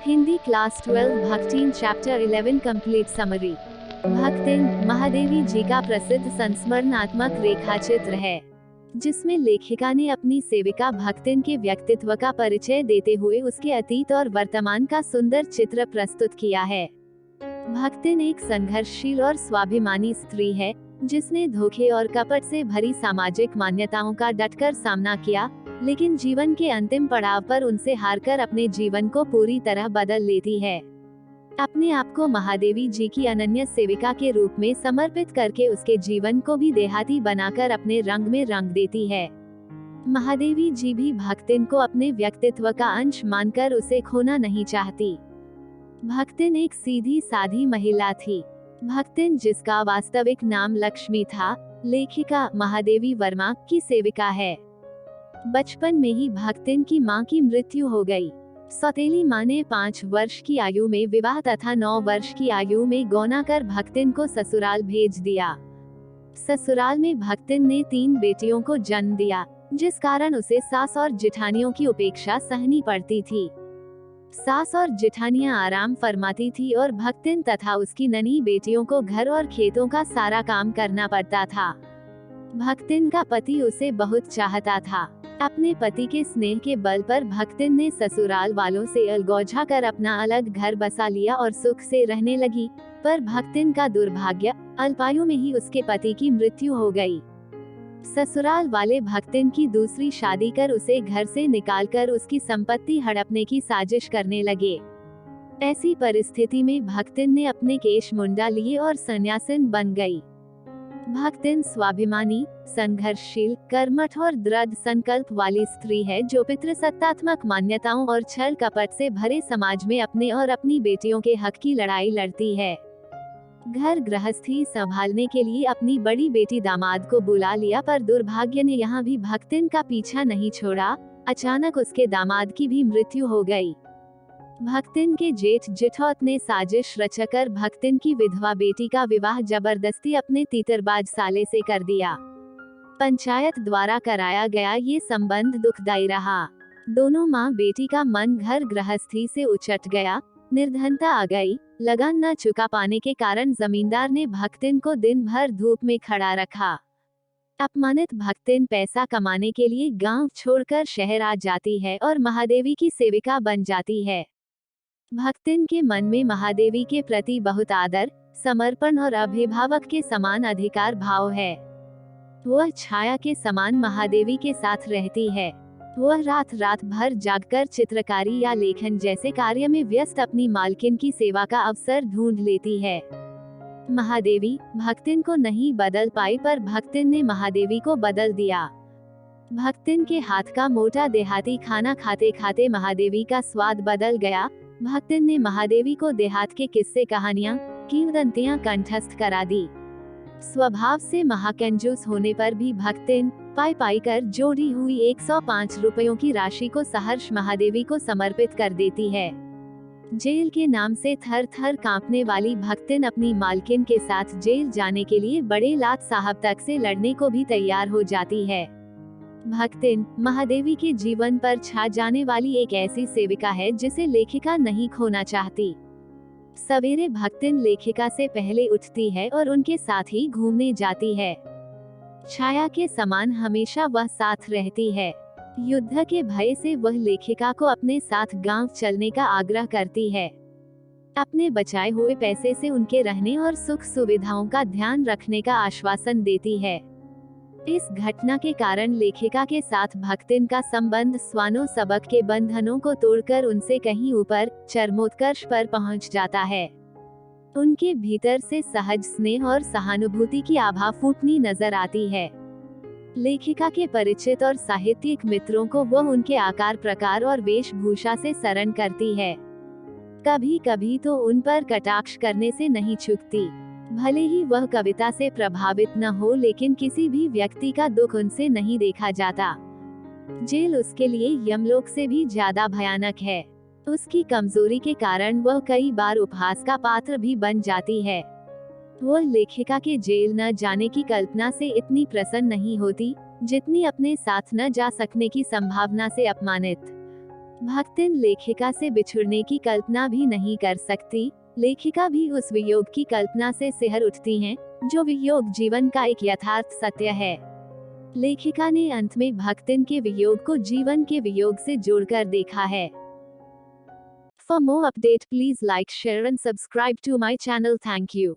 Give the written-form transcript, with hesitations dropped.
Hindi class 12 भक्तिन chapter 11 complete summary. भक्तिन महादेवी जी का प्रसिद्ध संस्मरणात्मक रेखाचित्र है, जिसमें लेखिका ने अपनी सेविका भक्तिन के व्यक्तित्व का परिचय देते हुए उसके अतीत और वर्तमान का सुंदर चित्र प्रस्तुत किया है। भक्तिन एक संघर्षशील और स्वाभिमानी स्त्री है, जिसने धोखे और कपट से भरी सामाजिक मान्यताओं का डटकर सामना किया, लेकिन जीवन के अंतिम पड़ाव पर उनसे हारकर अपने जीवन को पूरी तरह बदल लेती है। अपने आप को महादेवी जी की अनन्य सेविका के रूप में समर्पित करके उसके जीवन को भी देहाती बनाकर अपने रंग में रंग देती है। महादेवी जी भी भक्तिन को अपने व्यक्तित्व का अंश मानकर उसे खोना नहीं चाहती। भक्तिन एक सीधी साधी महिला थी। भक्तिन, जिसका वास्तविक नाम लक्ष्मी था, लेखिका महादेवी वर्मा की सेविका है। बचपन में ही भक्तिन की मां की मृत्यु हो गई। सौतेली मां ने 5 वर्ष की आयु में विवाह तथा 9 वर्ष की आयु में गौना कर भक्तिन को ससुराल भेज दिया। ससुराल में भक्तिन ने 3 बेटियों को जन्म दिया, जिस कारण उसे सास और जेठानियों की उपेक्षा सहनी पड़ती थी। सास और जेठानियां आराम फरमाती थी और भक्तिन तथा उसकी नन्ही बेटियों को घर और खेतों का सारा काम करना पड़ता था। भक्तिन का पति उसे बहुत चाहता था। अपने पति के स्नेह के बल पर भक्तिन ने ससुराल वालों से अलगौझा कर अपना अलग घर बसा लिया और सुख से रहने लगी, पर भक्तिन का दुर्भाग्य, अल्पायु में ही उसके पति की मृत्यु हो गई। ससुराल वाले भक्तिन की दूसरी शादी कर उसे घर से निकालकर उसकी संपत्ति हड़पने की साजिश करने लगे। ऐसी परिस्थिति में भक्तिन ने अपने केश मुंडा लिए और सन्यासिन बन गई। भक्तिन स्वाभिमानी, संघर्षशील, कर्मठ और दृढ़ संकल्प वाली स्त्री है, जो पितृसत्तात्मक मान्यताओं और छल कपट से भरे समाज में अपने और अपनी बेटियों के हक की लड़ाई लड़ती है। घर गृहस्थी संभालने के लिए अपनी बड़ी बेटी दामाद को बुला लिया, पर दुर्भाग्य ने यहाँ भी भक्तिन का पीछा नहीं छोड़ा। अचानक उसके दामाद की भी मृत्यु हो गई। भक्तिन के जेठ जेठौत ने साजिश रचकर भक्तिन की विधवा बेटी का विवाह जबरदस्ती अपने तीतरबाज साले से कर दिया। पंचायत द्वारा कराया गया ये संबंध दुखदायी रहा। दोनों माँ बेटी का मन घर गृहस्थी से उचट गया। निर्धनता आ गई। लगान न चुका पाने के कारण जमींदार ने भक्तिन को दिन भर धूप में खड़ा रखा। अपमानित भक्तिन पैसा कमाने के लिए गांव छोड़कर शहर आ जाती है और महादेवी की सेविका बन जाती है। भक्तिन के मन में महादेवी के प्रति बहुत आदर, समर्पण और अभिभावक के समान अधिकार भाव है। वह छाया के समान महादेवी के साथ रहती है। वह रात रात भर जागकर चित्रकारी या लेखन जैसे कार्य में व्यस्त अपनी मालकिन की सेवा का अवसर ढूंढ लेती है। महादेवी भक्तिन को नहीं बदल पाई, पर भक्तिन ने महादेवी को बदल दिया। भक्तिन के हाथ का मोटा देहाती खाना खाते खाते महादेवी का स्वाद बदल गया। भक्तिन ने महादेवी को देहात के किस्से कहानियां, किंवदंतियां कंठस्थ करा दी। स्वभाव से महाकंजूस होने पर भी भक्तिन पाई पाई कर जोड़ी हुई 105 रुपयों की राशि को सहर्ष महादेवी को समर्पित कर देती है। जेल के नाम से थर थर कांपने वाली भक्तिन अपनी मालकिन के साथ जेल जाने के लिए बड़े लाट साहब तक से लड़ने को भी तैयार हो जाती है। भक्तिन महादेवी के जीवन पर छा जाने वाली एक ऐसी सेविका है, जिसे लेखिका नहीं खोना चाहती। सवेरे भक्तिन लेखिका से पहले उठती है और उनके साथ ही घूमने जाती है। छाया के समान हमेशा वह साथ रहती है। युद्ध के भय से वह लेखिका को अपने साथ गांव चलने का आग्रह करती है। अपने बचाए हुए पैसे से उनके रहने और सुख सुविधाओं का ध्यान रखने का आश्वासन देती है। इस घटना के कारण लेखिका के साथ भक्तिन का संबंध स्वानो सबक के बंधनों को तोड़कर उनसे कहीं ऊपर, चरमोत्कर्ष पर पहुंच जाता है। उनके भीतर से सहज स्नेह और सहानुभूति की आभा फूटनी नजर आती है। लेखिका के परिचित और साहित्यिक मित्रों को वह उनके आकार प्रकार और वेशभूषा से शरण करती है। कभी कभी तो उन पर कटाक्ष करने से नहीं चूकती। भले ही वह कविता से प्रभावित न हो, लेकिन किसी भी व्यक्ति का दुख उनसे नहीं देखा जाता। जेल उसके लिए यमलोक से भी ज्यादा भयानक है। उसकी कमजोरी के कारण वह कई बार उपहास का पात्र भी बन जाती है। वह लेखिका के जेल न जाने की कल्पना से इतनी प्रसन्न नहीं होती, जितनी अपने साथ न जा सकने की संभावना से अपमानित। भक्तिन लेखिका से बिछुड़ने की कल्पना भी नहीं कर सकती। लेखिका भी उस वियोग की कल्पना से सिहर उठती हैं, जो वियोग जीवन का एक यथार्थ सत्य है। लेखिका ने अंत में भक्तिन के वियोग को जीवन के वियोग से जोड़कर देखा है। For more update, please like, share and subscribe to my channel. Thank you.